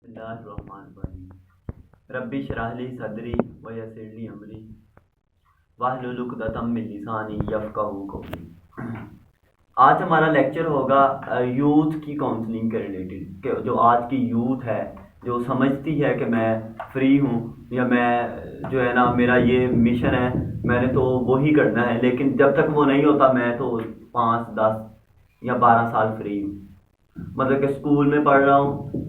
बिस्मिल्लाहिर्रहमानिर्रहीम। रब्बी शरह ली सदरी व यस्सिर ली अमरी वाहलुल उक़दतम मिन लिसानी यफ़क़हू क़ौली। आज हमारा लेक्चर होगा यूथ की काउंसलिंग के रिलेटेड, कि जो आज की यूथ है जो समझती है कि मैं फ्री हूँ या मैं जो है ना मेरा ये मिशन है, मैंने तो वही करना है, लेकिन जब तक वो नहीं होता मैं तो 5, 10 या 12 साल फ्री हूँ। मतलब कि स्कूल में पढ़ रहा हूँ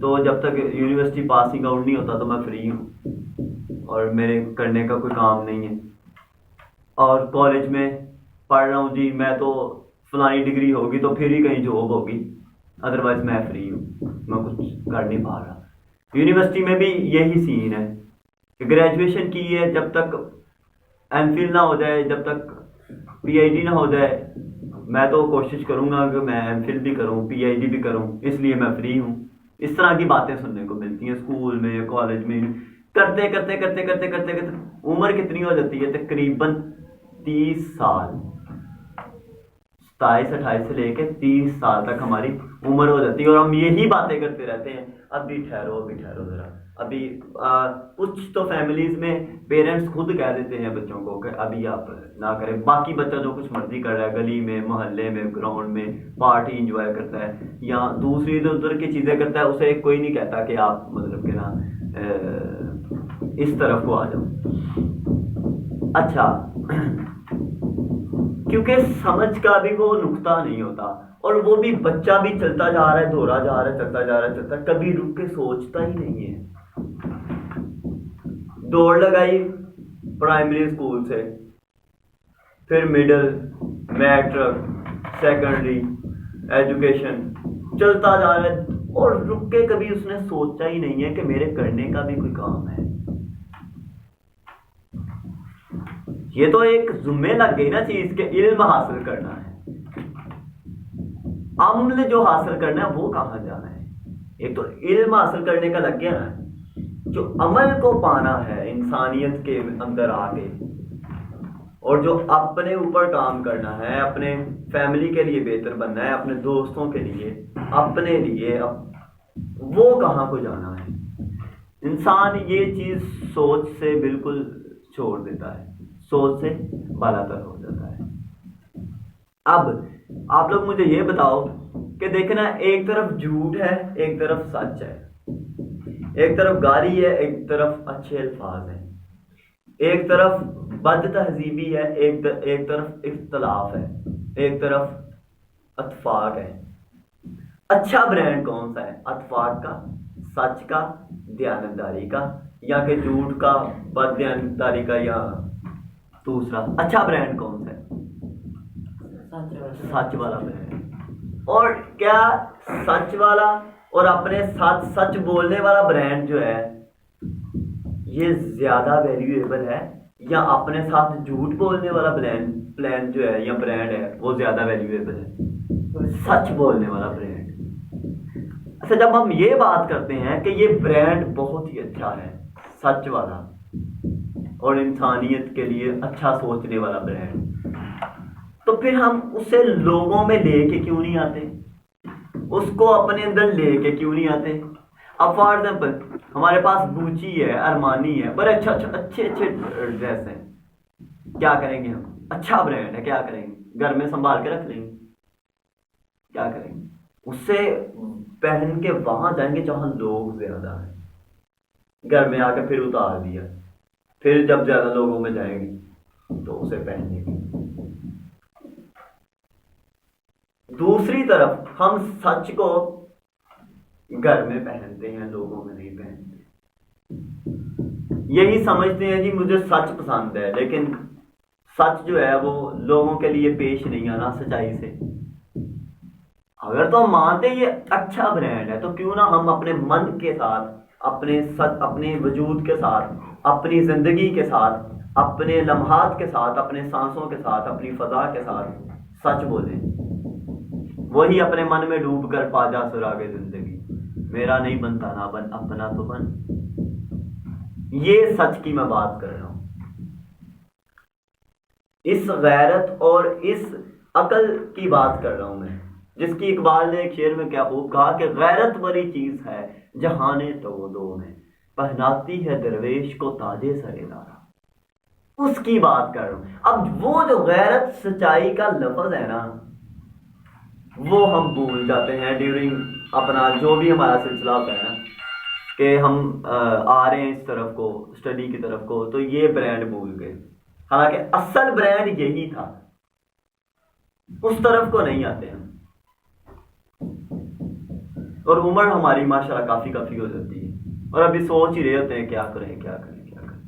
तो जब तक यूनिवर्सिटी पासिंग आउट नहीं होता तो मैं फ्री हूँ और मेरे करने का कोई काम नहीं है। और कॉलेज में पढ़ रहा हूँ जी, मैं तो फलानी डिग्री होगी तो फिर ही कहीं जॉब होगी, अदरवाइज मैं फ्री हूँ, मैं कुछ कर नहीं पा रहा। यूनिवर्सिटी में भी यही सीन है कि ग्रेजुएशन की है, जब तक एमफिल ना हो जाए, जब तक पीएचडी ना हो जाए, मैं तो कोशिश करूँगा कि मैं एमफिल भी करूँ, पीएचडी भी करूँ, इसलिए मैं फ्री हूँ। इस तरह की बातें सुनने को मिलती हैं स्कूल में, कॉलेज में। करते करते करते करते करते करते उम्र कितनी हो जाती है? तकरीबन 30 साल, 27-28 से लेके 30 साल तक हमारी उम्र हो जाती है और हम यही बातें करते रहते हैं, अभी ठहरो जरा, अभी कुछ तो फैमिलीज में पेरेंट्स खुद कह देते हैं बच्चों को कि अभी आप ना करें, बाकी बच्चा जो कुछ मर्जी कर रहा है, गली में, मोहल्ले में, ग्राउंड में पार्टी इंजॉय करता है या दूसरी इधर उधर की चीजें करता है, उसे कोई नहीं कहता कि आप मतलब कि ना इस तरफ को आ जाओ। अच्छा, क्योंकि समझ का भी वो नुक्ता नहीं होता और वो भी बच्चा भी चलता जा रहा है, दौड़ा जा रहा है, चलता जा रहा है, चलता, कभी रुक के सोचता ही नहीं है। दौड़ लगाई प्राइमरी स्कूल से, फिर मिडिल, मैट्रिक, सेकेंडरी एजुकेशन, चलता जा रहा है और रुक के कभी उसने सोचा ही नहीं है कि मेरे करने का भी कोई काम है। ये तो एक जुम्मे लग गई ना चीज के इल्म हासिल करना है, अमल जो हासिल करना है वो कहाँ जाना है। एक तो इल्म हासिल करने का लग गया ना, जो अमल को पाना है इंसानियत के अंदर आके, और जो अपने ऊपर काम करना है, अपने फैमिली के लिए बेहतर बनना है, अपने दोस्तों के लिए, अपने लिए, वो कहाँ को जाना है। इंसान ये चीज सोच से बिल्कुल छोड़ देता है, सोच से बालातर हो जाता है। अब आप लोग मुझे ये बताओ कि देखना, एक तरफ झूठ है, एक तरफ सच है, एक तरफ गाली है, एक तरफ अच्छे अल्फाज हैं, एक तरफ बद तहजीबी है, एक तरफ इख्तलाफ है, एक तरफ अतफाक है। अच्छा ब्रांड कौन सा है? अतफाक का, सच का, दयानतदारी का, या कि झूठ का, बद दयानतदारी का, या दूसरा अच्छा ब्रांड कौन सा है? सच वाला ब्रांड। और क्या सच वाला और अपने साथ सच बोलने वाला ब्रांड जो है ये ज्यादा वैल्यूएबल है, या अपने साथ झूठ बोलने वाला प्लान जो है या ब्रांड है वो ज्यादा वैल्यूएबल है? सच बोलने वाला ब्रांड। अच्छा, जब हम ये बात करते हैं कि ये ब्रांड बहुत ही अच्छा है, सच वाला और इंसानियत के लिए अच्छा सोचने वाला ब्रांड, तो फिर हम उसे लोगों में लेके क्यों नहीं आते? उसको अपने अंदर लेके क्यों नहीं आते? अब फॉर एग्जाम्पल हमारे पास गुची है, अरमानी है, बड़े अच्छे ड्रेस हैं, क्या करेंगे हम? अच्छा ब्रांड है, क्या करेंगे? घर में संभाल के रख लेंगे, क्या करेंगे? उससे पहन के वहां जाएंगे जहां लोग ज्यादा है, घर में आकर फिर उतार दिया, फिर जब ज्यादा लोगों में जाएंगे तो उसे पहनेंगे। दूसरी तरफ हम सच को घर में पहनते हैं, लोगों में नहीं पहनते। यही समझते हैं जी मुझे सच पसंद है, लेकिन सच जो है वो लोगों के लिए पेश नहीं आना सच्चाई से। अगर तो हम मानते ये अच्छा ब्रांड है तो क्यों ना हम अपने मन के साथ, अपने सच, अपने वजूद के साथ, अपनी जिंदगी के साथ, अपने लम्हात के साथ, अपने सांसों के साथ, अपनी फजा के साथ सच बोलें। वही अपने मन में डूब कर पा जा सुरागे जिंदगी, मेरा नहीं बनता ना बन, अपना तो बन। ये सच की मैं बात कर रहा हूं। इस गैरत और इस अकल की बात कर रहा हूं मैं, जिसकी इकबाल ने एक शेर में क्या खूब कहा कि गैरत वाली चीज है जहाने तो वो दो में, पहनाती है दरवेश को ताजे सरेदारा। उसकी बात कर रहा हूं। अब वो जो गैरत सच्चाई का लफ्ज है ना, वो हम भूल जाते हैं ड्यूरिंग अपना जो भी हमारा सिलसिला होता है ना, कि हम आ रहे हैं इस तरफ को, स्टडी की तरफ को, तो ये ब्रांड भूल गए। हालांकि असल ब्रांड यही था, उस तरफ को नहीं आते हम। और उम्र हमारी माशाल्लाह काफी काफी हो जाती है, और अभी सोच ही रहे होते हैं क्या करें क्या करें क्या करें।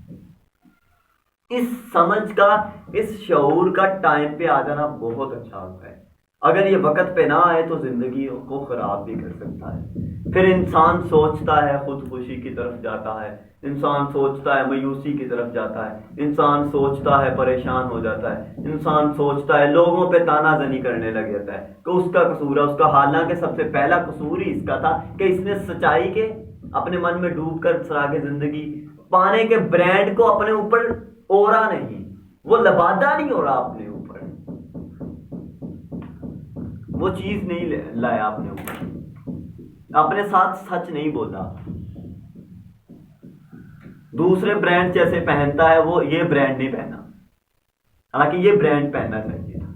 इस समझ का, इस शऊर का टाइम पे आ जाना बहुत अच्छा होता है। अगर ये वक्त पे ना आए तो जिंदगी को खराब भी कर सकता है। फिर इंसान सोचता है खुदकुशी की तरफ जाता है, इंसान सोचता है मायूसी की तरफ जाता है, इंसान सोचता है परेशान हो जाता है, इंसान सोचता है लोगों पे तानाजनी करने लग जाता है कि उसका कसूर है उसका। हालांकि सबसे पहला कसूर ही इसका था कि इसने सच्चाई के अपने मन में डूब कर सरागे जिंदगी पाने के ब्रांड को अपने ऊपर ओढ़ा नहीं, वो लबादा नहीं ओढ़ा अपने ऊपर, वो चीज नहीं लाया अपने ऊपर, अपने साथ सच नहीं बोला। दूसरे ब्रांड जैसे पहनता है वो, ये ब्रांड नहीं पहना, हालांकि ये ब्रांड पहनना चाहिए था।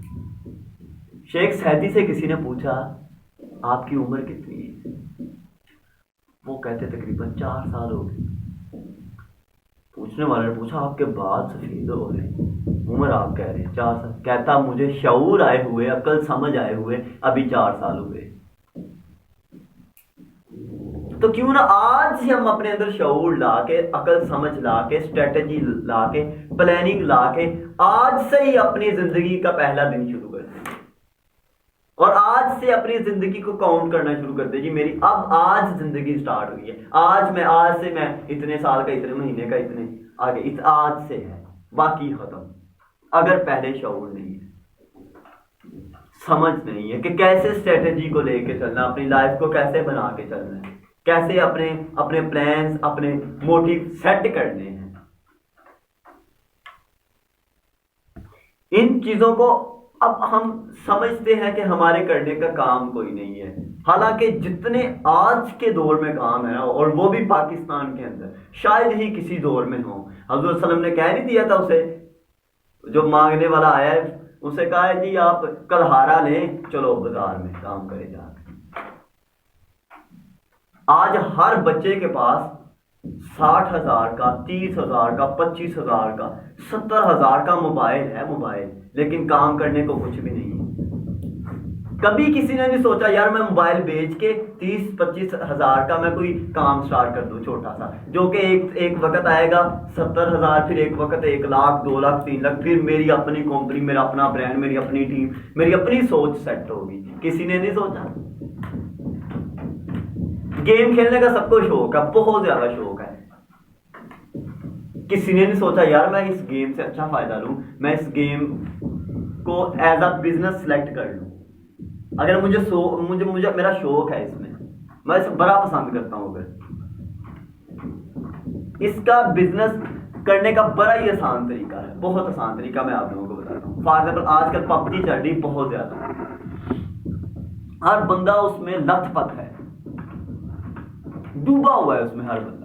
शेख सैदी से किसी ने पूछा आपकी उम्र कितनी है, वो कहते तकरीबन 4 साल हो गए। पूछने वाले ने पूछा आपके बाल सफेद हो रहे हैं, उम्र आप कह रहे हैं 4 साल। कहता मुझे शऊर आए हुए, अकल समझ आए हुए अभी 4 साल हुए। तो क्यों ना आज ही हम अपने अंदर शऊर लाके, अकल समझ लाके, स्ट्रेटेजी लाके, प्लानिंग लाके आज से ही अपनी जिंदगी का पहला दिन शुरू कर दें, और आज से अपनी जिंदगी को काउंट करना शुरू कर दे। जी मेरी अब आज जिंदगी स्टार्ट हुई है, आज से मैं इतने साल का, इतने महीने का, इतने आगे, आज से है, बाकी खत्म। अगर पहले शऊर नहीं है, समझ नहीं है कि कैसे स्ट्रेटेजी को लेके चलना, अपनी लाइफ को कैसे बना के चलना है, कैसे अपने अपने प्लान्स, अपने मोटिव सेट करने हैं, इन चीजों को अब हम समझते हैं कि हमारे करने का काम कोई नहीं है। हालांकि जितने आज के दौर में काम है ना, और वो भी पाकिस्तान के अंदर, शायद ही किसी दौर में हो। हज़रत सल्लम ने कह नहीं दिया था उसे, जो मांगने वाला आया है उसे कहा है जी आप कलहारा लें, चलो बाजार में काम करे जाकर। आज हर बच्चे के पास 60,000 का, 30,000 का, 25,000 का, 70,000 का मोबाइल है, मोबाइल, लेकिन काम करने को कुछ भी नहीं है। कभी किसी ने नहीं सोचा यार मैं मोबाइल बेच के 30-25 हजार का मैं कोई काम स्टार्ट कर दूं छोटा सा, जो कि एक वक्त आएगा 70,000, फिर एक वक्त 1 लाख, 2 लाख, 3 लाख, फिर मेरी अपनी कंपनी, मेरा अपना ब्रांड, मेरी अपनी टीम, मेरी अपनी सोच सेट होगी। किसी ने नहीं सोचा। गेम खेलने का सबको शौक है, बहुत ज्यादा शौक है। किसी ने नहीं सोचा यार मैं इस गेम से अच्छा फायदा लूं, मैं इस गेम को एज अ बिजनेस सिलेक्ट कर लूं। अगर मुझे मेरा शौक है इसमें, मैं इसे बड़ा पसंद करता हूं, अगर इसका बिजनेस करने का बड़ा ही आसान तरीका है, बहुत आसान तरीका मैं आप लोगों को बताता हूं। फॉर एग्जाम्पल आजकल पबजी चल रही बहुत ज्यादा, हर बंदा उसमें लथपथ है, डूबा हुआ है उसमें हर बंदा।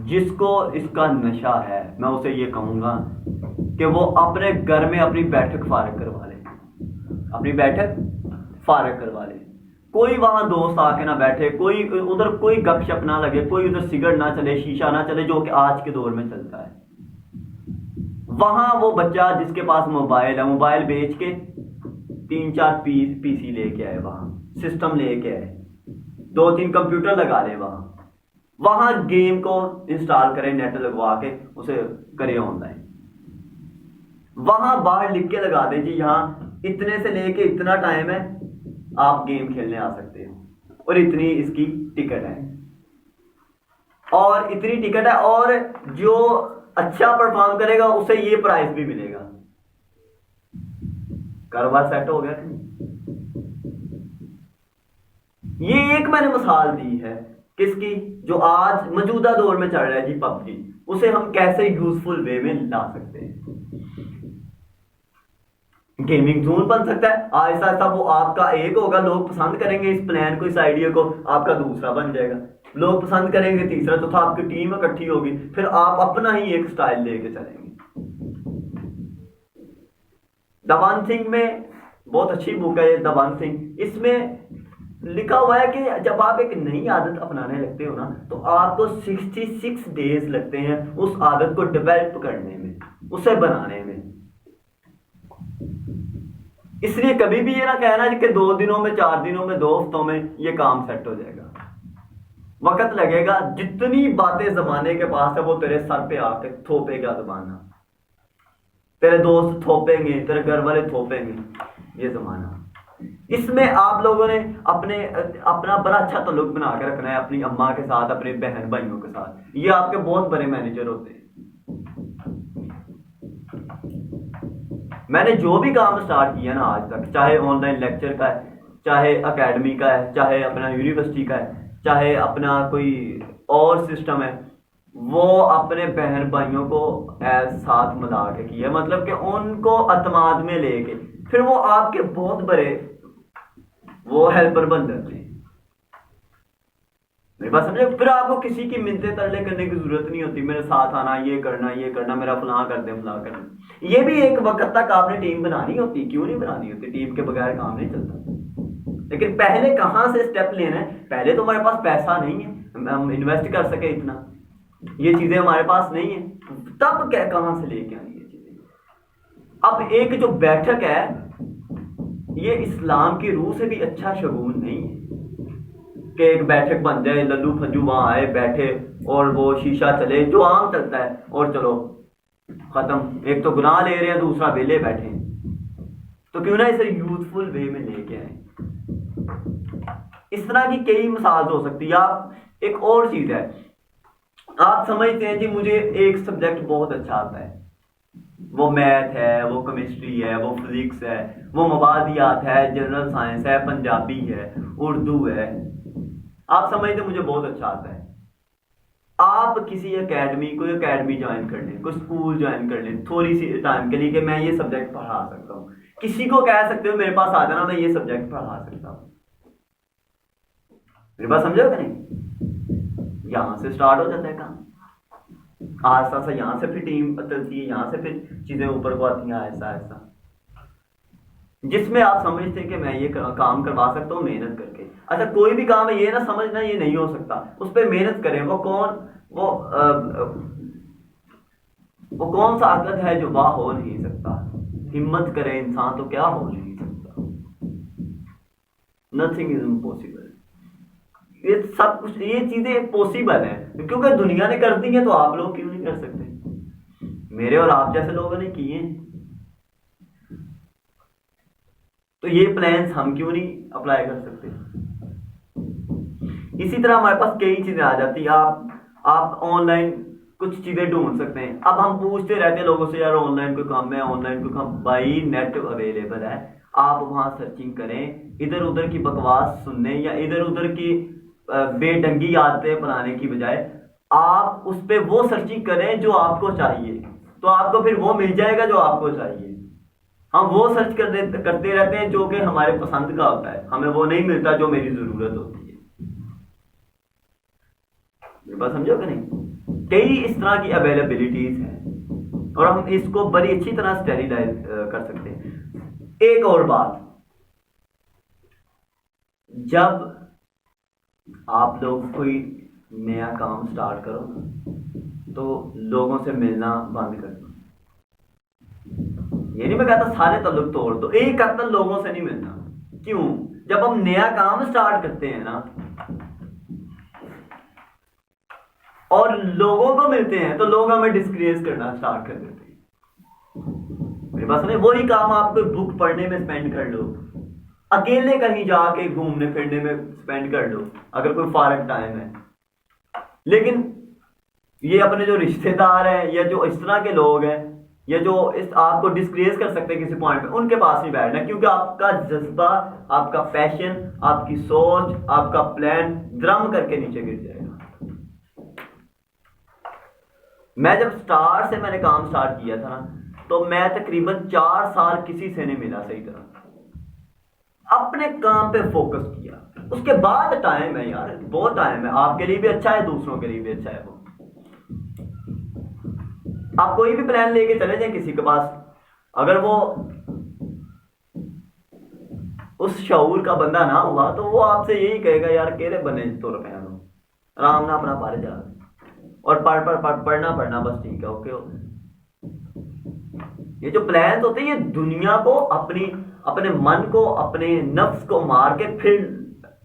जिसको इसका नशा है, मैं उसे ये कहूंगा कि वो अपने घर में अपनी बैठक फारग करवा ले, अपनी बैठक फारग करवा ले। कोई वहां दोस्त आके ना बैठे, कोई उधर कोई गपशप ना लगे, कोई उधर सिगरेट ना चले, शीशा ना चले, जो कि आज के दौर में चलता है। वहां वो बच्चा जिसके पास मोबाइल है, मोबाइल बेच के 3-4 पीसी लेके आए, वहां सिस्टम लेके आए, 2-3 कंप्यूटर लगा ले, वहां गेम को इंस्टॉल करें, नेट लगवा के उसे करे ऑनलाइन। वहां बाहर लिख के लगा दे जी यहाँ इतने से लेके इतना टाइम है, आप गेम खेलने आ सकते हो, और इतनी इसकी टिकट है, और इतनी टिकट है, और जो अच्छा परफॉर्म करेगा उसे ये प्राइज भी मिलेगा। कारोबार सेट हो गया कि नहीं? ये एक मैंने मिसाल दी है किसकी, जो आज मौजूदा दौर में चल रहा है जी पबजी, उसे हम कैसे यूजफुल वे में ला सकते हैं। गेमिंग जोन बन सकता है। आहिस्ता आहिस्ता वो आपका एक होगा, लोग पसंद करेंगे इस प्लान को, इस आइडिया को, आपका दूसरा बन जाएगा, लोग पसंद करेंगे तीसरा, चौथा, आपकी टीम इकट्ठी होगी, फिर आप अपना ही एक स्टाइल लेके चलेंगे। द वन थिंग में बहुत अच्छी बुक है द वन थिंग, इसमें लिखा हुआ है कि जब आप एक नई आदत अपनाने लगते हो ना, तो आपको 66 डेज लगते हैं उस आदत को डेवलप करने में, उसे बनाने में। इसलिए कभी भी ये ना कहना कि 2 दिनों में, 4 दिनों में, 2 हफ्तों में ये काम सेट हो जाएगा। वक्त लगेगा। जितनी बातें जमाने के पास है वो तेरे सर पे आके थोपेगा जमाना, तेरे दोस्त थोपेंगे, तेरे घर वाले थोपेंगे ये जमाना। इसमें आप लोगों ने अपना बड़ा अच्छा ताल्लुक बना के रखना है अपनी अम्मा के साथ, अपने बहन भाइयों के साथ। ये आपके बहुत बड़े मैनेजर होते हैं। मैंने जो भी काम स्टार्ट किया ना आज तक, चाहे ऑनलाइन लेक्चर का है, चाहे एकेडमी का है, चाहे अपना यूनिवर्सिटी का है, चाहे अपना कोई और सिस्टम है, वो अपने बहन भाइयों को साथ मिला के किया, मतलब कि उनको अतमाद में लेके, फिर वो आपके बहुत बड़े वो हेल्पर बन जाते हैं। मेरी बात समझे? फिर आपको किसी की मिन्नतें तरले करने की जरूरत नहीं होती, मेरे साथ आना, ये करना, मेरा फलां कर दे, फलां कर दे। ये भी एक वक्त तक आपने टीम बनानी होती। क्यों नहीं बनानी होती? टीम के बगैर काम नहीं चलता। लेकिन पहले कहां से स्टेप लेना है? पहले तो हमारे पास पैसा नहीं है हम इन्वेस्ट कर सके इतना, ये चीजें हमारे पास नहीं है, तब क्या कहां से लेके आनी ये चीजें? अब एक जो बैठक है, ये इस्लाम की रूह से भी अच्छा शगुन नहीं है कि एक बैठक बन जाए, लल्लू फज्जू वहां आए, बैठे और वो शीशा चले जो आम चलता है, और चलो खत्म। एक तो गुनाह ले रहे हैं, दूसरा वेले बैठे। तो क्यों ना इसे यूथफुल वे में लेके आए। इस तरह की कई मिसाल हो सकती है। आप एक और चीज है, आप समझते हैं जी मुझे एक सब्जेक्ट बहुत अच्छा आता है, वो मैथ है, वो केमिस्ट्री है, वो फिजिक्स है, वो मवादियात है, जनरल साइंस है, पंजाबी है, उर्दू है। आप समझते मुझे बहुत अच्छा आता है। आप किसी एकेडमी ज्वाइन कर लें, कोई स्कूल ज्वाइन कर लें थोड़ी सी टाइम के लिए कि मैं ये सब्जेक्ट पढ़ा सकता हूँ। किसी को कह सकते हो मेरे पास आ जाना, मैं ये सब्जेक्ट पढ़ा सकता हूँ। मेरी बात समझो कि नहीं? यहां से स्टार्ट हो जाता है काम, आहिस्ता सा यहां से फिर टीम चलती है, यहां से फिर चीजें ऊपर को आती हैं आहिस्ता आहिस्ता, जिसमें आप समझते हैं कि मैं ये काम करवा सकता हूँ मेहनत करके। अच्छा, कोई भी काम है ये ना समझना ये नहीं हो सकता, उस पर मेहनत करें। वो कौन सा आकत है जो वाह हो नहीं सकता? हिम्मत करे इंसान तो क्या हो नहीं सकता। Nothing is impossible. ये सब कुछ, ये चीजें पॉसिबल है क्योंकि दुनिया ने कर दी है, तो आप लोग क्यों नहीं कर सकते? मेरे और आप जैसे लोगों ने किए, तो ये प्लान्स हम क्यों नहीं अप्लाई कर सकते? इसी तरह हमारे पास कई चीजें आ जाती है। आप ऑनलाइन कुछ चीजें ढूंढ सकते हैं। अब हम पूछते रहते हैं लोगों से, यार ऑनलाइन कोई काम है, ऑनलाइन कोई काम। भाई नेट अवेलेबल है, आप वहां सर्चिंग करें, इधर उधर की बकवास सुनने या इधर उधर की बेढंगी आदतें अपनाने की बजाय आप उस पर वो सर्चिंग करें जो आपको चाहिए, तो आपको फिर वो मिल जाएगा जो आपको चाहिए। हम वो सर्च करते रहते हैं जो कि हमारे पसंद का होता है, हमें वो नहीं मिलता जो मेरी जरूरत होती है। मेरी बात समझो कि नहीं? कई इस तरह की अवेलेबिलिटीज हैं और हम इसको बड़ी अच्छी तरह स्टेरिलाइज कर सकते हैं। एक और बात, जब आप लोग कोई नया काम स्टार्ट करो तो लोगों से मिलना बंद कर दो। ये नहीं मैं कहता सारे ताल्लुक तोड़ दो, एक कतल लोगों से नहीं मिलना। क्यों? जब हम नया काम स्टार्ट करते हैं ना और लोगों को मिलते हैं, तो लोग हमें डिस्करेज करना स्टार्ट कर देते हैं। मेरे पास में वही काम आप कोई बुक पढ़ने में स्पेंड कर लो, अकेले कहीं जाके घूमने फिरने में स्पेंड कर लो अगर कोई फारग टाइम है। लेकिन ये अपने जो रिश्तेदार हैं या जो इस तरह के लोग हैं या जो इस आपको डिस्करेज कर सकते हैं किसी पॉइंट पे, उनके पास नहीं बैठना, क्योंकि आपका जज्बा, आपका पैशन, आपकी सोच, आपका प्लान द्रम करके नीचे गिर जाएगा। मैं जब मैंने काम स्टार्ट किया था ना, तो मैं तकरीबन 4 साल किसी से नहीं मिला सही तरह, अपने काम पे फोकस किया। उसके बाद टाइम है यार, बहुत टाइम है, आपके लिए भी अच्छा है, दूसरों के लिए भी अच्छा है। वो आप कोई भी प्लान लेके चले जाएं किसी के पास, अगर वो उस शऊर का बंदा ना हुआ तो वो आपसे यही कहेगा यार केरे बने तो रुपया आराम ना अपना पढ़ जा, और पढ़ना बस, ठीक है, ओके। ये जो प्लान होते हैं ये दुनिया को अपने मन को, अपने नफ्स को मार के फिर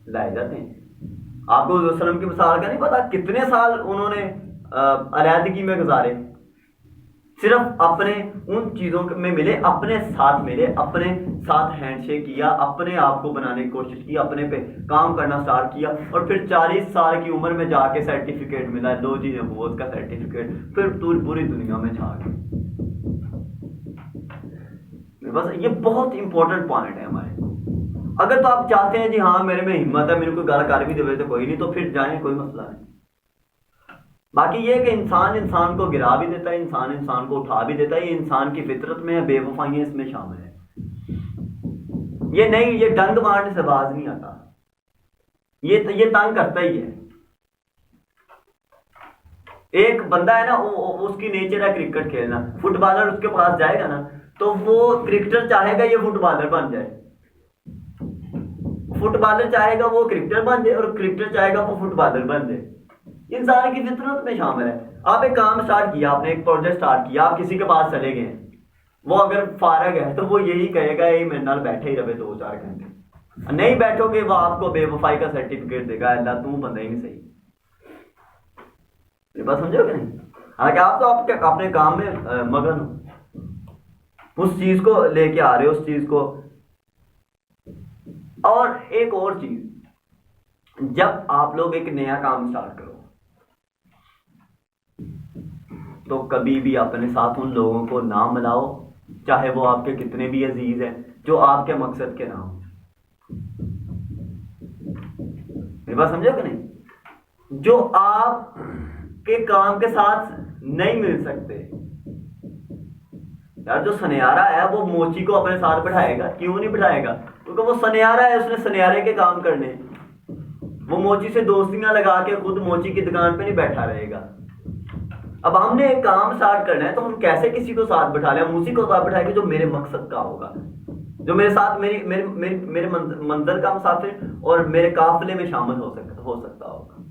लाए जाते हैं। आपको वसल्लम की मिसाल का नहीं पता, कितने साल उन्होंने अलैदगी में गुजारे, सिर्फ अपने उन चीजों में मिले, अपने साथ हैंडशेक किया, अपने आप को बनाने की कोशिश की, अपने पे काम करना स्टार्ट किया, और फिर 40 साल की उम्र में जाके सर्टिफिकेट मिला, 2 जी नबूवत का सर्टिफिकेट, फिर पूरी दुनिया में छा गए। बस ये बहुत इंपॉर्टेंट पॉइंट है हमारे। अगर तो आप चाहते हैं जी हाँ मेरे में हिम्मत है, मेरे को गाल कर भी देवे तो कोई नहीं, तो फिर जाएं, कोई मसला नहीं। बाकी ये कि इंसान को गिरा भी देता है, इंसान को उठा भी देता है, ये इंसान की फितरत में है, बेवफाइयां इसमें शामिल है। ये नहीं, ये डंग मारने से बाज नहीं आता, ये तंग करता ही है। एक बंदा है ना, उसकी नेचर है क्रिकेट खेलना, फुटबॉलर उसके पास जाएगा ना तो वो क्रिकेटर चाहेगा ये फुटबॉलर बन जाए, फुटबॉलर चाहेगा वो क्रिकेटर बन जाए, और क्रिकेटर चाहेगा वो फुटबॉलर बन जाए। इंसान की फितरत में शामिल है। आप एक काम स्टार्ट किया, आपने एक प्रोजेक्ट स्टार्ट किया, आप किसी के पास चले गए, वो अगर फारग है तो वो यही कहेगा ये मेरे नाल बैठे ही रहे 2-4 घंटे, नहीं बैठोगे वो आपको बेवफाई का सर्टिफिकेट देगा, अल्लाह तू बंदा ही नहीं सही। ये बात समझोगे नहीं? हालांकि आप तो आपके अपने काम में मगन हो, उस चीज को लेके आ रहे हो, उस चीज को। और एक और चीज, जब आप लोग एक नया काम स्टार्ट करो तो कभी भी अपने साथ उन लोगों को ना मिलाओ, चाहे वो आपके कितने भी अजीज हैं, जो आपके मकसद के ना हो। मेरी बात समझो कि नहीं? जो आपके काम के साथ नहीं मिल सकते। यार जो सनियारा है वो मोची को अपने साथ बिठाएगा, क्यों नहीं बिठाएगा? क्योंकि वो सनियारा है, उसने सनियारे के काम करने। वो मोची से दोस्तियां लगा के खुद मोची की दुकान पे नहीं बैठा रहेगा। अब हमने एक काम स्टार्ट करना है तो हम कैसे किसी को साथ बिठा लें? हम उसी को साथ बिठाएंगे जो मेरे मकसद का होगा, जो मेरे साथ मेरे मंजिल का मुसाफिर और मेरे काफिले में शामिल हो सकता होगा,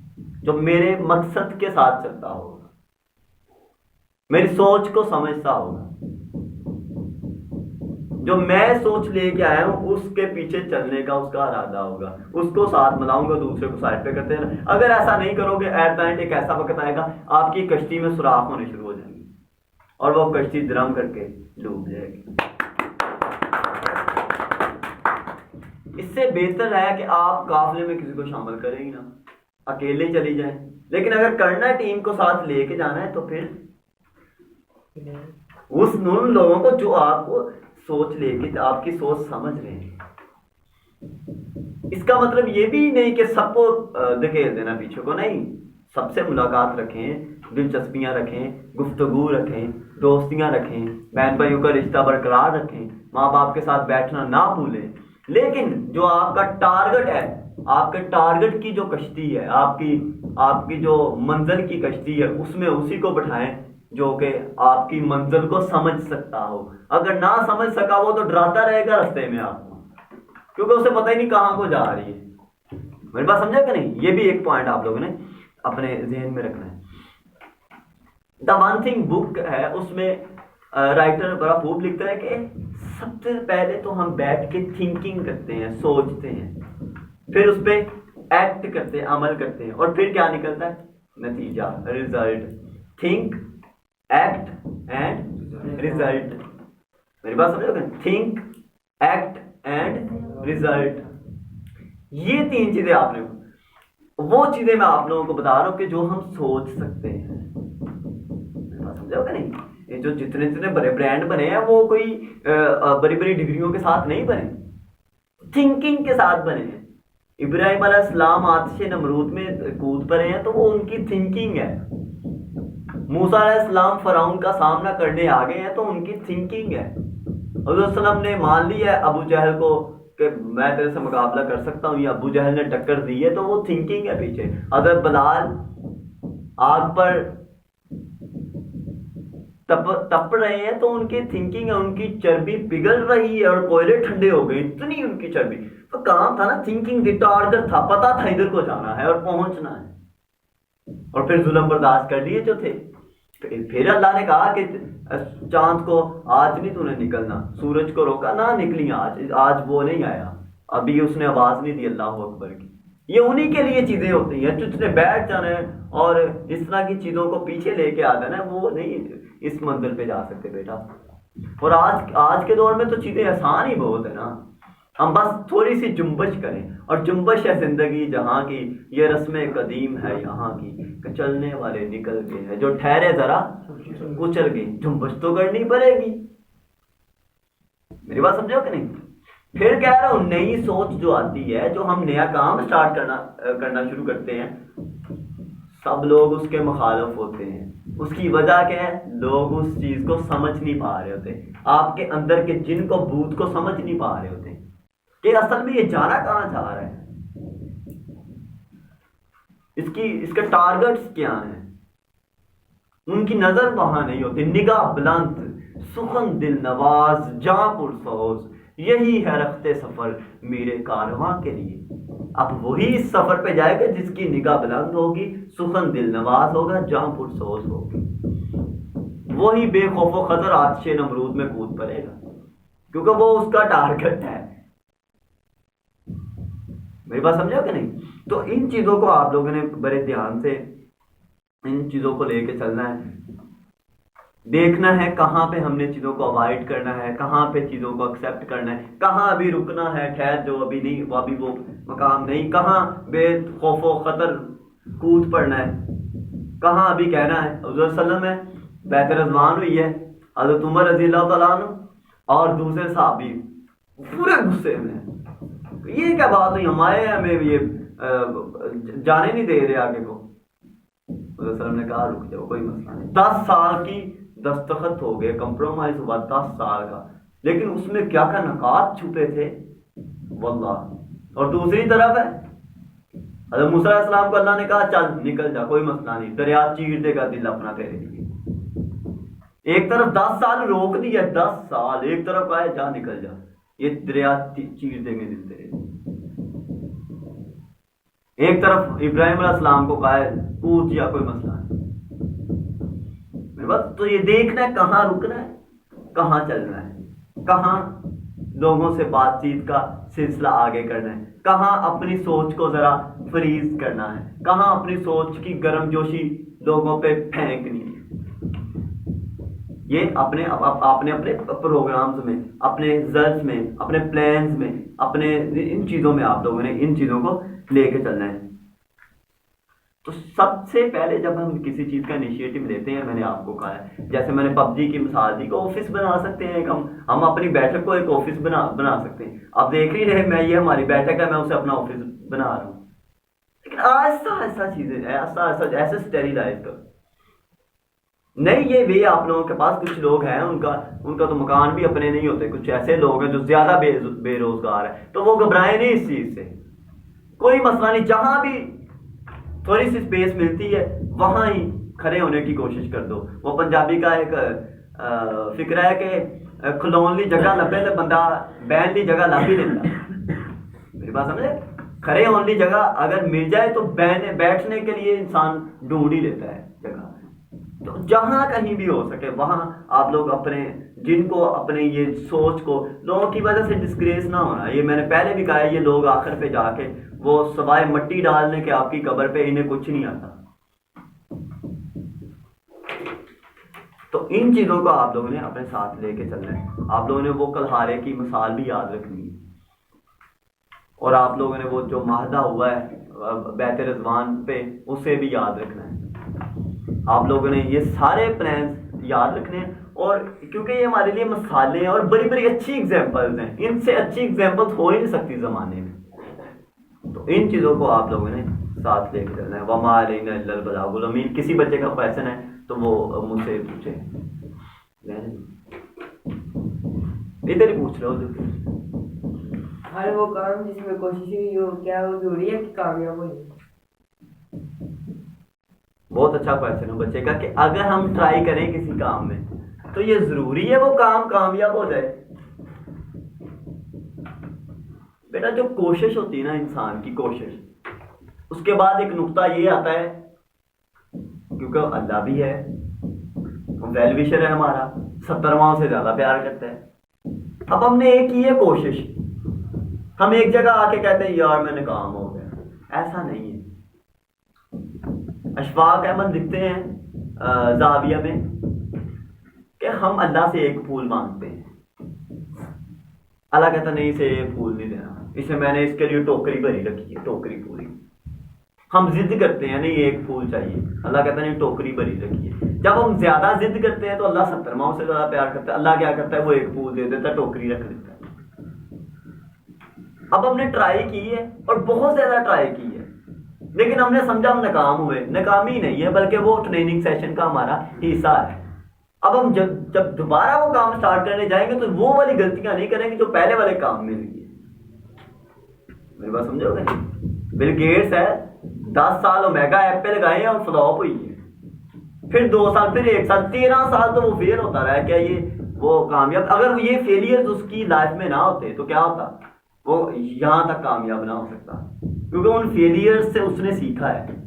जो मेरे मकसद के साथ चलता होगा, मेरी सोच को समझता होगा, जो मैं सोच लेके आया हूं उसके पीछे चलने का उसका इरादा होगा, उसको साथ मिलाऊंगा, दूसरे को साइड पे करते हैं। अगर ऐसा नहीं करोगे, एट द एंड एक ऐसा वक्त आएगा आपकी कश्ती में सुराख होने शुरू हो जाएंगे और वो कश्ती दरम करके डूब जाएगी। इससे बेहतर है कि आप काफिले में किसी को शामिल करें ही ना, अकेले चली जाएं। लेकिन अगर करना है, टीम को साथ लेके जाना है, तो फिर उन लोगों को जो आपको सोच लेके आपकी सोच समझ रहे हैं। इसका मतलब ये भी नहीं कि सबको धकेल देना पीछे को, नहीं। सबसे मुलाकात रखें, दिलचस्पियां रखें, गुफ्तगू रखें, दोस्तियां रखें, बहन भाइयों का रिश्ता बरकरार रखें, माँ बाप के साथ बैठना ना भूलें। लेकिन जो आपका टारगेट है, आपके टारगेट की जो कश्ती है, आपकी जो मंजिल की कश्ती है, उसमें उसी को बिठाएं जो कि आपकी मंजिल को समझ सकता हो। अगर ना समझ सका वो तो डराता रहेगा रास्ते में आपको, क्योंकि उसे पता ही नहीं कहां को जा रही है। मेरी बात समझा कि नहीं? ये भी एक पॉइंट आप लोगों ने अपने जहन में रखना है। द वन थिंग बुक है, उसमें राइटर बड़ा खूब लिखता है कि सबसे पहले तो हम बैठ के थिंकिंग करते हैं, सोचते हैं, फिर उस पर एक्ट करते हैं, अमल करते हैं, और फिर क्या निकलता है? नतीजा, result. Think, act and result. मेरी बात समझोगे? थिंक, एक्ट एंड रिजल्ट, ये 3 चीजें आपने, वो चीजें मैं आप लोगों को बता रहा हूं कि जो हम सोच सकते हैं। मेरी बात समझोगे नहीं? ये जो जितने बड़े ब्रांड बने हैं वो कोई बड़ी बड़ी डिग्रियों के साथ नहीं बने, थिंकिंग के साथ बने हैं। इब्राहिम अलैहिस्सलाम आतिश नमरूद में कूद पड़े हैं तो वो उनकी थिंकिंग है। मूसा अलैहिस्सलाम फराउन का सामना करने आ गए हैं तो उनकी थिंकिंग है। हज़रत सल्लम ने मान लिया है अबू जहल को कि मैं तेरे से मुकाबला कर सकता हूँ, या अबू जहल ने टक्कर दी है, तो वो थिंकिंग है पीछे। अगर बिलाल आग पर तप रहे हैं तो उनकी थिंकिंग है, उनकी चर्बी पिघल रही है और कोयले ठंडे हो गए, इतनी उनकी चर्बी। तो काम था ना, थिंकिंग थी, टारगेट था, पता था इधर को जाना है और पहुंचना है, और फिर जुल्म बर्दाश्त कर लिए जो थे। फिर अल्लाह ने कहा कि चांद को आज नहीं तूने निकलना, सूरज को रोका ना निकली आज वो नहीं आया, अभी उसने आवाज नहीं दी अल्लाह अकबर की। ये उन्हीं के लिए चीजें होती हैं, जिसने बैठ जाना है और इस तरह की चीजों को पीछे लेके आ जाना है, वो नहीं इस मंजिल पे जा सकते बेटा। और आज के दौर में तो चीजें आसान ही बहुत है ना, हम बस थोड़ी सी जुम्बश करें, और जुम्बश है जिंदगी जहां की, ये रस्में कदीम है यहाँ की, चलने वाले निकल गए हैं, जो ठहरे जरा कुचल गई, जुम्बश तो करनी पड़ेगी। मेरी बात समझो कि नहीं? फिर कह रहा हूं, नई सोच जो आती है, जो हम नया काम स्टार्ट करना शुरू करते हैं, सब लोग उसके मुखालिफ होते हैं। उसकी वजह क्या है? लोग उस चीज को समझ नहीं पा रहे होते, आपके अंदर के जिन को, भूत को समझ नहीं पा रहे होते कि असल में ये जाना कहां जा रहा है, इसके टारगेट्स क्या हैं। उनकी नजर वहां नहीं होती। निगाह बुलंद, सुखन दिल नवाज, जां पुरसोज, यही है रखते सफर मेरे कारवां के लिए। अब वही इस सफर पे जाएगा जिसकी निगाह बुलंद होगी, सुखन दिल नवाज होगा, जां पुरसोज होगी। वही बेखौफो खतर आतिशे नमरूद में कूद पड़ेगा, क्योंकि वो उसका टारगेट है। मेरी बात समझो कि नहीं? तो इन चीजों को आप लोगों ने बड़े ध्यान से इन चीजों को लेके चलना है, देखना है कहां पे हमने चीजों को अवॉइड करना है, कहां पे चीजों को एक्सेप्ट करना है, कहां अभी रुकना है, ठहर जो अभी नहीं, वो अभी वो मकाम नहीं, कहां बेखौफो खतर कूद पड़ना है, कहां अभी कहना है। हज़रत सल्लम है, बैत रज़वान हुई है, हज़रत उमर रज़ी अल्लाह तआला अन्हु और दूसरे साहबी पूरे गुस्से में, ये क्या बात हुई, हमारे हमें ये जाने नहीं दे रहे आगे को। सल्लम ने कहा रुक जाओ, कोई मसला नहीं। 10 साल की दस्तखत हो गए, कंप्रोमाइज हुआ 10 साल का, लेकिन उसमें क्या क्या नकात छुपे थे वल्लाह। और दूसरी तरफ है हज़रत मूसा अलैहिस्सलाम को अल्लाह ने कहा चल निकल जा, कोई मसला नहीं, दरिया चीर देगा दिल अपना तेरे लिए। एक तरफ 10 साल रोक दिया, 10 साल, एक तरफ कहा जा निकल जा, ये दरिया चीर देंगे दिल तेरे लिए। एक तरफ इब्राहिम अलैहिस्सलाम को कहा कूद जा, कोई मसला नहीं। बस तो ये देखना है कहां रुकना है, कहां चलना है, कहां लोगों से बातचीत का सिलसिला आगे करना है, कहां अपनी सोच को जरा फ्रीज करना है, कहां अपनी सोच की गर्मजोशी लोगों पे फेंकनी है। ये अपने अपने प्रोग्राम्स में, अपने रिजल्ट्स में, अपने प्लान्स में, अपने इन चीजों में आप लोगों ने इन चीजों को लेके चलना है। तो सबसे पहले जब हम किसी चीज का इनिशिएटिव लेते हैं, मैंने आपको कहा है, जैसे मैंने पबजी की मिसाल दी, ऑफिस बना सकते हैं, हम अपनी बैठक को एक ऑफिस बना सकते हैं। आप देख ही रहे, मैं ये हमारी बैठक है, मैं उसे अपना ऑफिस बना रहा हूं, लेकिन आहिस्ता आहिस्ता चीजें ऐसे स्टेरिलाइज करो। नहीं, ये वे आप लोगों के पास कुछ लोग हैं, उनका तो मकान भी अपने नहीं होते, कुछ ऐसे लोग हैं जो ज्यादा बेरोजगार है, तो वो घबराए नहीं इस चीज से, कोई मसला नहीं। जहां भी थोड़ी सी स्पेस मिलती है वहां ही खड़े होने की कोशिश कर दो। वो पंजाबी का एक फिक्र है कि खलोन ली जगह लभे तो बंदा बैन ली जगह लभ ही लेता। मेरी बात समझे? खड़े होने की जगह अगर मिल जाए तो बैठने के लिए इंसान ढूंढ ही लेता है जगह। तो जहां कहीं भी हो सके वहां आप लोग अपने जिनको अपने ये सोच को, लोगों की वजह से डिस्ग्रेस ना होना। ये मैंने पहले भी कहा है, ये लोग आखिर पे जाके वो सवाए मट्टी डालने के आपकी कब्र पे इन्हें कुछ नहीं आता। तो इन चीजों को आप लोगों ने अपने साथ लेके चलना है। आप लोगों ने वो कलहारे की मिसाल भी याद रखनी है, और आप लोगों ने वो जो माहदा हुआ है बैत रिजवान पे उसे भी याद रखना है। आप लोगों ने ये सारे प्लान याद रखने हैं, और क्योंकि ये हमारे लिए मसाले हैं और बड़ी बड़ी अच्छी एग्जांपल्स हैं, इनसे अच्छी एग्जांपल्स हो ही नहीं सकती जमाने में। तो इन चीजों को आप लोगों ने साथ लेके चलना है। वमा अलैना इल्लल बलागुल मुबीन। किसी बच्चे का क्वेश्चन है तो वो मुझसे पूछे, इधर ही पूछ रहा हूँ। हर वो काम जिसमें कोशिश हुई हो, क्या वो जरूरी है कि कामयाब हो? बहुत अच्छा क्वेश्चन है बच्चे का कि अगर हम ट्राई करें किसी काम में तो ये जरूरी है वो काम कामयाब हो जाए। बेटा जो कोशिश होती है ना इंसान की कोशिश, उसके बाद एक नुक्ता ये आता है, क्योंकि अल्लाह भी है, वेल विशर है हमारा, 70 माओं से ज्यादा प्यार करता है। अब हमने एक की है कोशिश, हम एक जगह आके कहते हैं यार मैं नाकाम हो गया, ऐसा नहीं है। अशफाक अहमद लिखते हैं जाविया में कि हम अल्लाह से एक फूल मांगते हैं, अल्लाह कहता नहीं इसे एक फूल नहीं देना, इसे मैंने इसके लिए टोकरी भरी रखी है, टोकरी पूरी। हम जिद करते हैं नहीं एक फूल चाहिए, अल्लाह कहता नहीं टोकरी भरी रखी है। जब हम ज्यादा जिद करते हैं तो अल्लाह 70 माओं से ज्यादा प्यार करता है, अल्लाह क्या करता है वो एक फूल दे देता है, टोकरी रख देता है। अब हमने ट्राई की है और बहुत ज्यादा ट्राई की है, लेकिन हमने समझा हम नाकाम हुए। नाकामी नहीं है बल्कि वो ट्रेनिंग सेशन का हमारा हिस्सा है। अब हम जब दोबारा वो काम स्टार्ट करने जाएंगे तो वो वाली गलतियां नहीं करेंगे जो पहले वाले काम में हुई है। मेरी बात समझोगे? बिल गेट्स है 10 साल ओमेगा ऐप पे लगाए हैं और फ्लॉप हुई है, फिर 2 साल, फिर 1 साल, 13 साल तो वो फेल होता रहा है। क्या ये वो कामयाब? अगर ये फेलियर्स उसकी लाइफ में ना होते तो क्या होता, वो यहां तक कामयाब ना हो सकता, क्योंकि उन फेलियर्स से उसने सीखा है।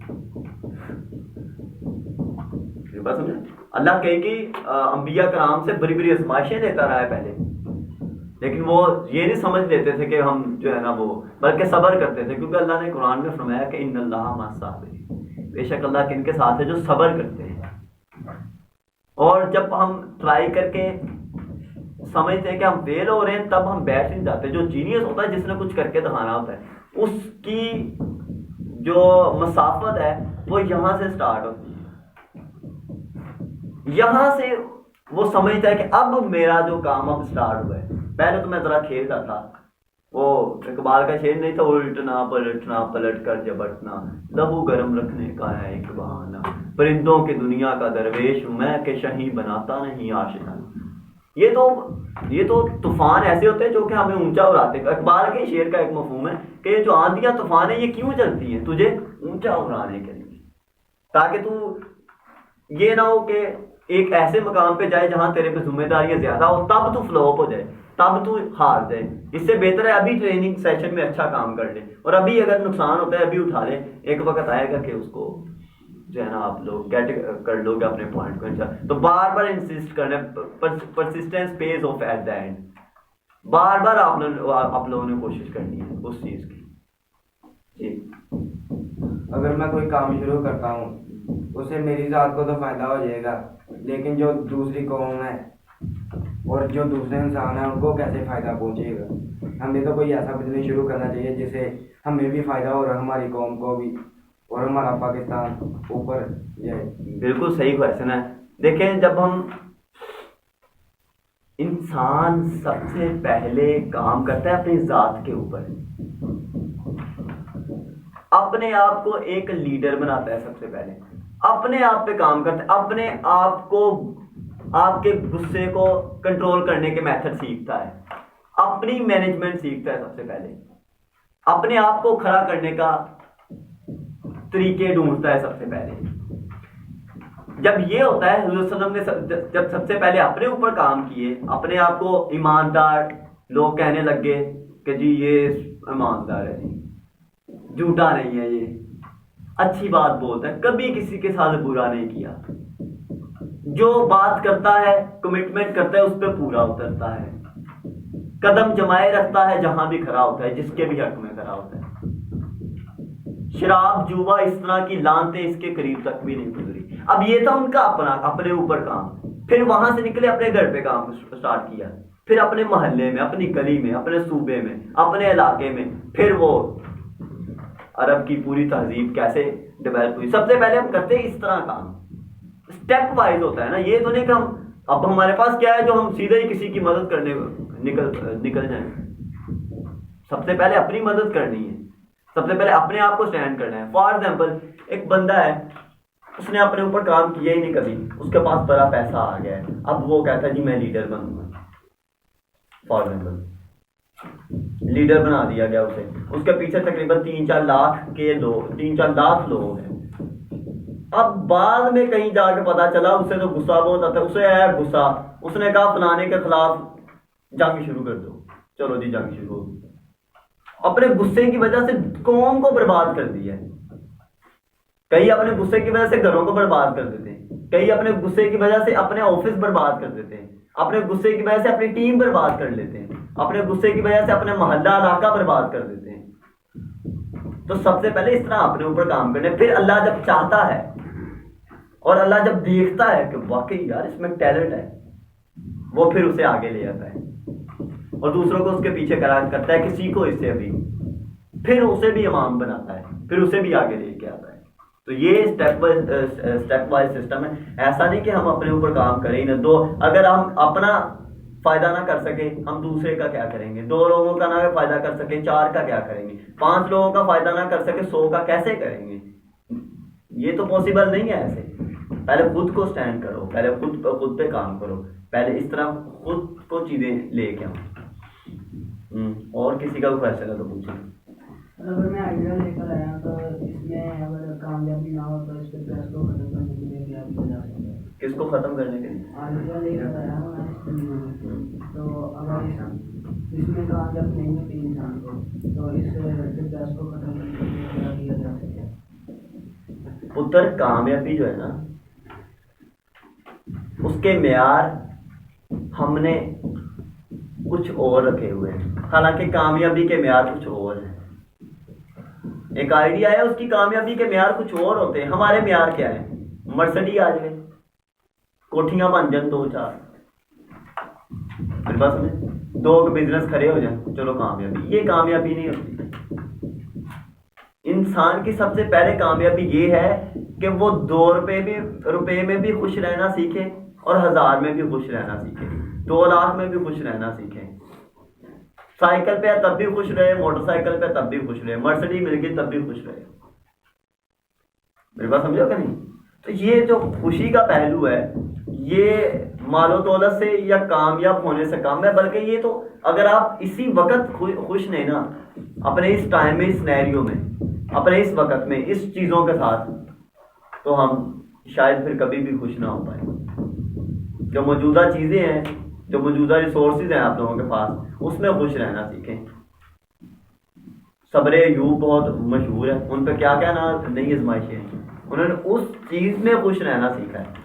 बात समझे? अल्लाह कहे कि अंबिया कराम से बड़ी बड़ी आजमाइशें देता रहा है पहले, लेकिन वो ये नहीं समझ लेते थे कि हम जो है ना वो, बल्कि सब्र करते थे, क्योंकि अल्लाह ने कुरान में फरमाया कि इन्नल्लाह मस्साबिरीन, बेशक अल्लाह किनके साथ है जो सब्र करते हैं। और जब हम ट्राई करके समझते हैं कि हम फेल हो रहे हैं तब हम बैठ नहीं जाते। जो जीनियस होता है जिसने कुछ करके दिखाना होता है, उसकी जो मसाफत है वो यहां से स्टार्ट होती है। यहां से वो समझता है कि अब मेरा जो काम अब स्टार्ट हुआ है। पहले तो मैं जरा खेलता था, वो इकबाल का शेर नहीं था, उल्टना पलटना पलट कर झपटना, लहू गर्म रखने का है एक बहाना, परिंदों की दुनिया का दरवेश मैं के शही बनाता नहीं आशिना। ये तो तूफान ऐसे होते हैं जो कि हमें ऊंचा उड़ाते हैं। इकबाल के शेर का एक मफहूम है कि ये जो आंधियां तूफान है ये क्यों चलती हैं, तुझे ऊंचा उड़ाने के लिए, ताकि तू ये ना हो कि एक ऐसे मकाम पे जाए जहां तेरे पे जिम्मेदारियां ज्यादा हो, तब तू फ्लॉप हो जाए, तब तू हार जाए। इससे बेहतर है अभी ट्रेनिंग सेशन में अच्छा काम कर ले, और अभी अगर नुकसान होता है अभी उठा ले, एक वक्त आएगा कि उसको जो है ना आप लोग गेट कर लोगे अपने पॉइंट को। तो बार बार इंसिस्ट करना, persistence pays off at the end. बार बार आप लोगों ने कोशिश करनी है उस चीज की। जी, अगर मैं कोई काम शुरू करता हूँ उससे मेरी जात को तो फायदा हो जाएगा, लेकिन जो दूसरी कौम है और जो दूसरे इंसान है उनको कैसे फायदा पहुंचेगा? हमें तो कोई ऐसा बिजनेस शुरू करना चाहिए जिससे हमें भी फायदा हो और हमारी कौम को भी, और हमारा पाकिस्तान ऊपर जाए। बिल्कुल सही क्वेश्चन है। देखें, जब हम इंसान सबसे पहले काम करता है अपनी जात के ऊपर, अपने आप को एक लीडर बनाता है, सबसे पहले अपने आप पे काम करता है, अपने आप को, आपके गुस्से को कंट्रोल करने के मेथड सीखता है, अपनी मैनेजमेंट सीखता है, सबसे पहले अपने आप को खड़ा करने का तरीके ढूंढता है सबसे पहले। जब ये होता है, हुज़ूर सल्लल्लाहु अलैहि वसल्लम ने जब सबसे पहले अपने ऊपर काम किए, अपने आप को ईमानदार, लोग कहने लगे कि जी ये ईमानदार है, जी झूठा नहीं है, ये अच्छी बात बोलता है, कभी किसी के साथ बुरा नहीं किया, जो बात करता है कमिटमेंट करता है उस पर पूरा उतरता है, कदम जमाए रखता है जहां भी खड़ा होता है, जिसके भी हक में खड़ा होता है। शराब जुआ इस तरह की लानतें इसके करीब तक भी नहीं गुजरी। अब ये था उनका अपने ऊपर काम। फिर वहां से निकले, अपने घर पे काम स्टार्ट किया, फिर अपने मोहल्ले में, अपनी गली में, अपने सूबे में, अपने इलाके में, फिर वो अरब की पूरी तहजीब कैसे डेवलप हुई। सबसे पहले हम करते हैं इस तरह काम, स्टेप वाइज होता है ना। ये तो नहीं कि हम अब हमारे पास क्या है जो हम सीधे ही किसी की मदद करने निकल जाए। सबसे पहले अपनी मदद करनी है, सबसे पहले अपने आप को स्टैंड करना है। फॉर एग्जाम्पल, एक बंदा है उसने अपने ऊपर काम किया ही नहीं कभी, उसके पास बड़ा पैसा आ गया है, अब वो कहता है जी मैं लीडर बनूंगा, फॉर एग्जाम्पल लीडर बना दिया गया उसे, उसके पीछे तकरीबन 3-4 लाख लोग हैं। अब बाद में कहीं जाके पता चला, उसे तो गुस्सा बहुत आता है, उसे आया गुस्सा, उसने कहा फलाने के खिलाफ जंग शुरू कर दो, चलो जी जंग शुरू हो। अपने गुस्से की वजह से कौम को बर्बाद कर दिया है। कई अपने गुस्से की वजह से घरों को बर्बाद कर देते हैं, कई अपने गुस्से की वजह से अपने ऑफिस बर्बाद कर देते हैं, अपने गुस्से की वजह से अपनी टीम बर्बाद कर लेते हैं, अपने गुस्से की वजह से अपने मोहल्ला इलाका बर्बाद कर देते हैं। तो सबसे पहले इस तरह अपने ऊपर काम करने, फिर अल्लाह जब चाहता है और अल्लाह जब देखता है कि वाकई यार इसमें टैलेंट है, वो फिर उसे आगे ले जाता है और दूसरों को उसके पीछे करार करता है कि सीखो इससे अभी, फिर उसे भी इमाम बनाता है, फिर उसे भी आगे लेके आता है। तो ये स्टेप वाइज सिस्टम है। ऐसा नहीं कि हम अपने ऊपर काम करें ही ना, दो अगर हम अपना फायदा ना कर सके हम दूसरे का क्या करेंगे, 2 लोगों का ना फायदा कर सके 4 का क्या करेंगे, 5 लोगों का फायदा ना कर सके 100 का कैसे करेंगे। ये तो पॉसिबल नहीं है। ऐसे पहले खुद को स्टैंड करो, पहले खुद पे काम करो, पहले इस तरह खुद को चीजें लेके आओ। और किसी का क्वेश्चन है तो पूछें। अगर मैं आइडिया लेकर आया तो इसमें अगर कामयाबी ना हो तो इस प्रेस को खत्म करने के लिए क्या किया जा सकता है? किसको खत्म करने के लिए? आइडिया लेकर आया हूँ मैं इस दुनिया में, तो अगर इसमें कामयाब नहीं होती इंसान को तो इस प्रेस को खत्म करने के लिए क्या किया जा सकता है? पुत्र कामयाबी जो है ना, उसके मेयार हमने कुछ और रखे हुए हैं। हालांकि कामयाबी के मेयार कुछ और हैं। एक आइडिया है, उसकी कामयाबी के मेयार कुछ और होते हैं। हमारे मेयार क्या है? मर्सिडीज आ जाए, कोठियां बन जाए 2-4, मेरे पास में 2 बिजनेस खड़े हो जाए, चलो कामयाबी। ये कामयाबी नहीं होती। इंसान की सबसे पहले कामयाबी ये है कि वो 2 रुपए में भी खुश रहना सीखे और 1000 में भी खुश रहना सीखे, 2 लाख में भी खुश रहना सीखे। साइकिल पे तब भी खुश रहे, मोटरसाइकिल पे तब भी खुश रहे, मर्सिडीज मिल गई तब भी खुश रहे। मेरी बात समझो कि नहीं? तो ये जो खुशी का पहलू है, ये मालो दौलत से या कामयाब होने से कम है, बल्कि ये तो अगर आप इसी वक्त खुश नहीं ना, अपने इस टाइम में, इस सिनेरियो में, अपने इस वक्त में, इस चीजों के साथ, तो हम शायद फिर कभी भी खुश ना हो पाए। जो मौजूदा चीजें हैं, जो मौजूदा रिसोर्सेज हैं आप लोगों के पास, उसमें खुश रहना सीखें। सब्र अय्यूब बहुत मशहूर है, उन पर क्या क्या ना नई आजमाइशें हैं, उन्होंने उस चीज में खुश रहना सीखा है।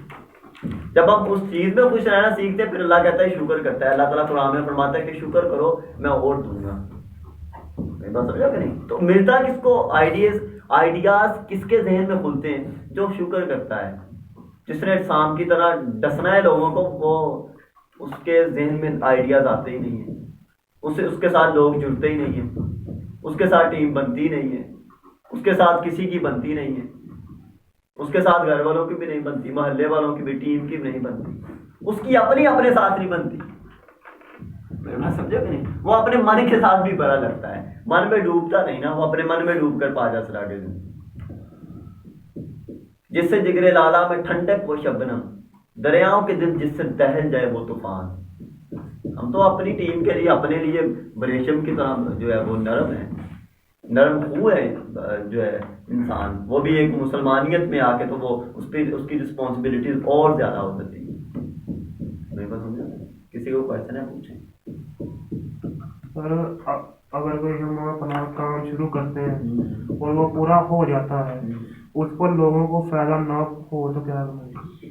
जब हम उस चीज में खुश रहना सीखते हैं, फिर अल्लाह कहता है शुक्र करता है। अल्लाह ताला कुरान में फरमाता है कि शुक्र करो मैं और दूंगा। बात समझा कि नहीं? तो मिलता किसको? आइडियाज किसके जहन में खुलते हैं? जो शुक्र करता है, जिसने शाम की तरह डसना है लोगों को, वो उसके जहन में आइडियाज आते ही नहीं है, उसके साथ लोग जुड़ते ही नहीं है, उसके साथ टीम बनती नहीं है, उसके साथ किसी की बनती नहीं है, उसके साथ घर वालों की भी नहीं बनती, मोहल्ले वालों की भी, टीम की भी नहीं बनती, उसकी अपने साथ नहीं बनती। मैं समझो कि नहीं? वो अपने मन के साथ भी बड़ा लगता है, मन में डूबता नहीं ना, वो अपने मन में डूब कर पाजा सरा के जिससे जिगरे लाला में ठंडक वो शबनम, दरियाओं के दिल जिससे दहल जाए वो तूफान। हम तो अपनी टीम के लिए, अपने लिए रेशम की तरह जो है वो नरम है, नरम खूह है जो है इंसान, वो भी एक मुसलमानियत में आके तो वो उसकी रिस्पॉन्सिबिलिटीज और ज्यादा हो जाती है। किसी को क्वेश्चन है पूछें। सर अगर कोई हम अपना काम शुरू करते हैं और वो पूरा हो जाता है, उस पर लोगों को फायदा ना हो तो क्या करेंगे?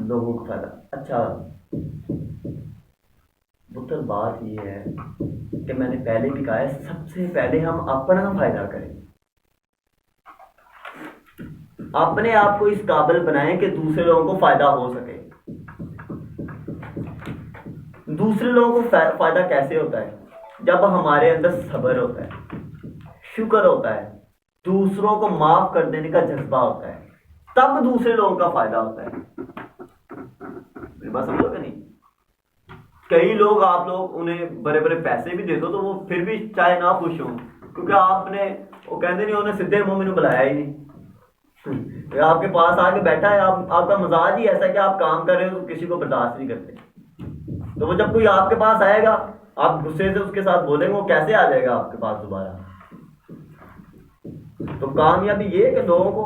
लोगों को फायदा, अच्छा पुत्र बात ये है कि मैंने पहले भी कहा है, सबसे पहले हम अपना फायदा करें, अपने आप को इस काबिल बनाएं कि दूसरे लोगों को फायदा हो सके। दूसरे लोगों को फायदा कैसे होता है? जब हमारे अंदर सब्र होता है, शुक्र होता है, दूसरों को माफ कर देने का जज्बा होता है, तब दूसरे लोगों का फायदा होता है। मेरी बात समझोगे नहीं? कई लोग, आप लोग उन्हें बड़े बड़े पैसे भी दे दो तो वो फिर भी चाहे ना खुश हो, क्योंकि आपने, वो कहते नहीं, उन्हें सीधे मुंह मैंने बुलाया ही नहीं, आपके पास आके बैठा है, आपका मजाज ही ऐसा है कि आप काम कर रहे हो तो किसी को बर्दाश्त नहीं करते। तो वो जब कोई आपके पास आएगा, आप गुस्से से उसके साथ बोलेंगे, वो कैसे आ जाएगा आपके पास दोबारा। तो कामयाबी ये है कि लोगों को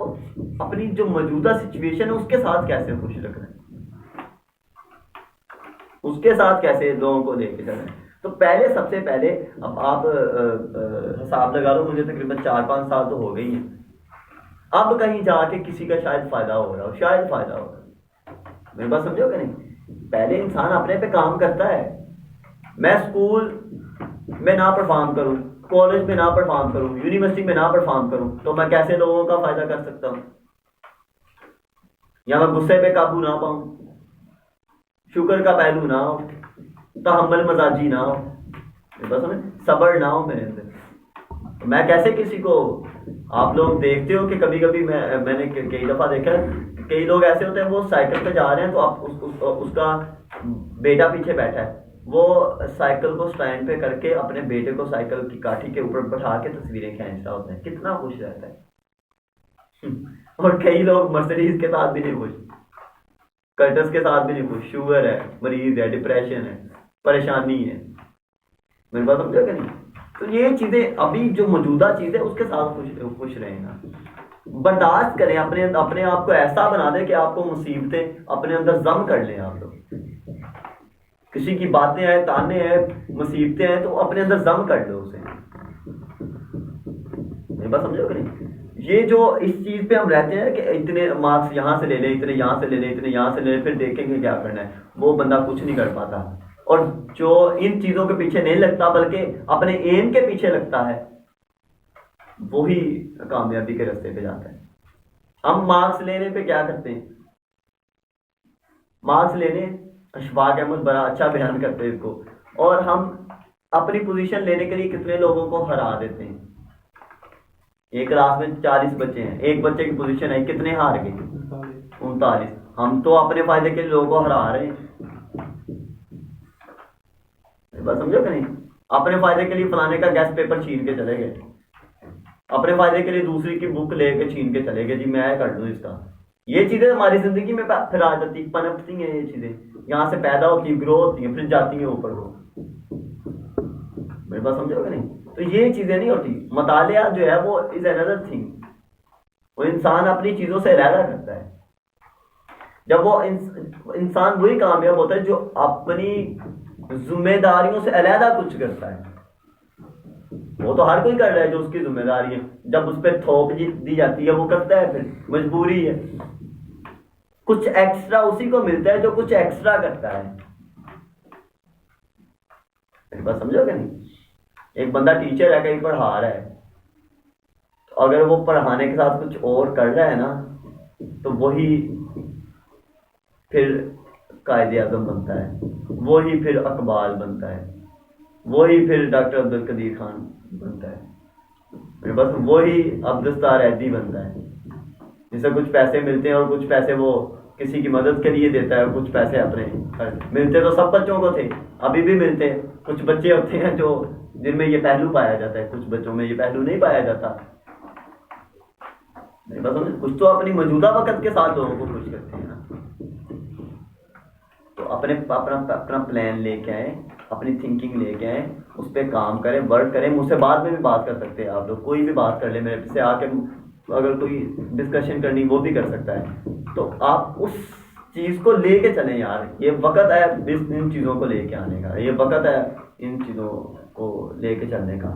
अपनी जो मौजूदा सिचुएशन है उसके साथ कैसे खुश रखना है, उसके साथ कैसे लोगों को लेके चलना है। तो पहले, सबसे पहले, अब आप हिसाब लगा लो, मुझे तकरीबन 4-5 साल तो हो गई हैं। अब कहीं जाके किसी का शायद फायदा हो रहा हो, शायद फायदा हो रहा है। मेरी बात समझो कि नहीं? पहले इंसान अपने पे काम करता है। मैं स्कूल में ना परफॉर्म करूं, कॉलेज में ना परफॉर्म करूं, यूनिवर्सिटी में ना परफॉर्म करूं, तो मैं कैसे लोगों का फायदा कर सकता हूं? या मैं गुस्से पे काबू ना पाऊं, शुक्र का पहलू ना हो, तहम्मुल मजाजी ना हो, बस हमें सब्र ना हो मेरे अंदर, तो मैं कैसे किसी को। आप लोग देखते हो कि कभी कभी मैंने कई दफा देखा है, कई लोग ऐसे होते हैं, वो साइकिल पे जा रहे हैं तो आप उसका बेटा पीछे बैठा है, वो साइकिल को स्टैंड पे करके अपने बेटे को साइकिल की काठी के ऊपर बैठा के तस्वीरें खींच रहा होता है, कितना खुश रहता है। और कई लोग मर्सिडीज के साथ भी नहीं खुश, कर्टस के साथ भी नहीं खुश, शुगर है, मरीज है, डिप्रेशन है, परेशानी है। मेरी बात समझा कि नहीं? तो ये चीजें, अभी जो मौजूदा चीज है उसके साथ खुश रहेगा, बर्दाश्त करें, अपने आप को ऐसा बना दे कि आपको मुसीबतें अपने अंदर जम कर लें। आप लोग किसी की बातें हैं, ताने हैं, मुसीबतें हैं, तो अपने अंदर जम कर लो उसे। मेरी बात समझो कि नहीं? ये जो इस चीज पे हम रहते हैं कि इतने मार्क्स यहाँ से ले ले, इतने यहाँ से ले ले, इतने यहाँ से ले ले, फिर देखेंगे क्या करना है, वो बंदा कुछ नहीं कर पाता। और जो इन चीजों के पीछे नहीं लगता बल्कि अपने एम के पीछे लगता है, वही कामयाबी के रास्ते पे जाता है। हम मार्क्स लेने पे क्या करते हैं? मार्क्स लेने, अशफाक अहमद बड़ा अच्छा बयान करते हैं इसको, और हम अपनी पोजीशन लेने के लिए कितने लोगों को हरा देते हैं। एक क्लास में 40 बच्चे हैं, एक बच्चे की पोजीशन है, कितने हार गए? 39। हम तो अपने फायदे के लिए लोगों को हरा रहे हैं। बस समझो कि नहीं? अपने फायदे के लिए फलाने का गैस पेपर छीन के चले गए, अपने फायदे के लिए दूसरी की बुक लेके छीन के चले गए, जी मैं कर लूँ इसका। ये चीजें हमारी जिंदगी में फिर आ जाती, पनपती हैं ये चीजें, यहाँ से पैदा होती है, ग्रो होती है, फिर जाती हैं ऊपर को। मेरे पास समझो कि नहीं? तो ये चीजें नहीं होती। मतालिया जो है वो इज अनदर थिंग, वो इंसान अपनी चीजों से अलहदा करता है। जब वो इंसान वही कामयाब होता है जो अपनी जिम्मेदारियों से अलहदा कुछ करता है। वो तो हर कोई कर रहा है जो उसकी जिम्मेदारी है, जब उस पर थोप दी जाती है वो करता है, फिर मजबूरी है। कुछ एक्स्ट्रा उसी को मिलता है जो कुछ एक्स्ट्रा करता है। मेरी बात समझोगे नहीं? एक बंदा टीचर है, कहीं पढ़ा रहा है, तो अगर वो पढ़ाने के साथ कुछ और कर रहा है ना, तो वही फिर कायदे आज़म बनता है, वही फिर अकबाल बनता है, वही फिर डॉक्टर अब्दुल कदीर खान बनता है, बस वही अब्दुस्तार ऐदी बनता है। जिसे कुछ पैसे मिलते हैं और कुछ पैसे वो किसी की मदद के लिए देता है, कुछ पैसे अपने मिलते तो सब बच्चों को थे, अभी भी मिलते हैं। कुछ बच्चे होते हैं जो जिनमें ये पहलू पाया जाता है, कुछ बच्चों में ये पहलू नहीं पाया जाता। बस कुछ तो अपनी मौजूदा वक्त के साथ लोगों को खुश करते हैं ना। तो अपना प्लान लेके आए, अपनी थिंकिंग लेके आए, उस पर काम करें, वर्क करें। मुझसे बाद में भी बात कर सकते हैं आप लोग, कोई भी बात कर ले, मेरे से आके अगर कोई डिस्कशन करनी वो भी कर सकता है। तो आप उस चीज़ को लेके चलें यार, ये वक्त है इन चीज़ों को लेके आने का, ये वक्त है इन चीज़ों को लेके चलने का।